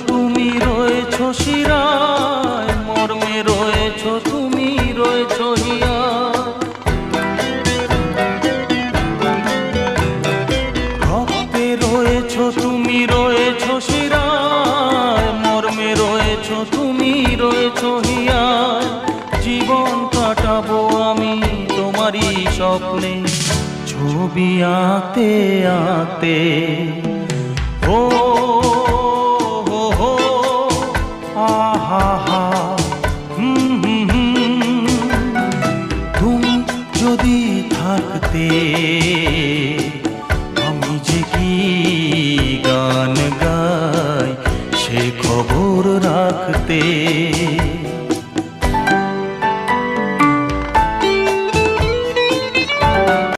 তুমি রয়েছো শিরায়, মর্মে রয়েছো তুমি রয়েছো হিয়ায়। রক্তে রয়েছো তুমি রয়েছো শিরায়, মর্মে রয়েছো তুমি রয়েছো হিয়ায়। জীবন কাটাবো আমি তোমারই স্বপ্নে, ছবি আঁকতে আঁকতে। ও হো হো আহা হা, তুমি যদি থাকতে আমি যে কি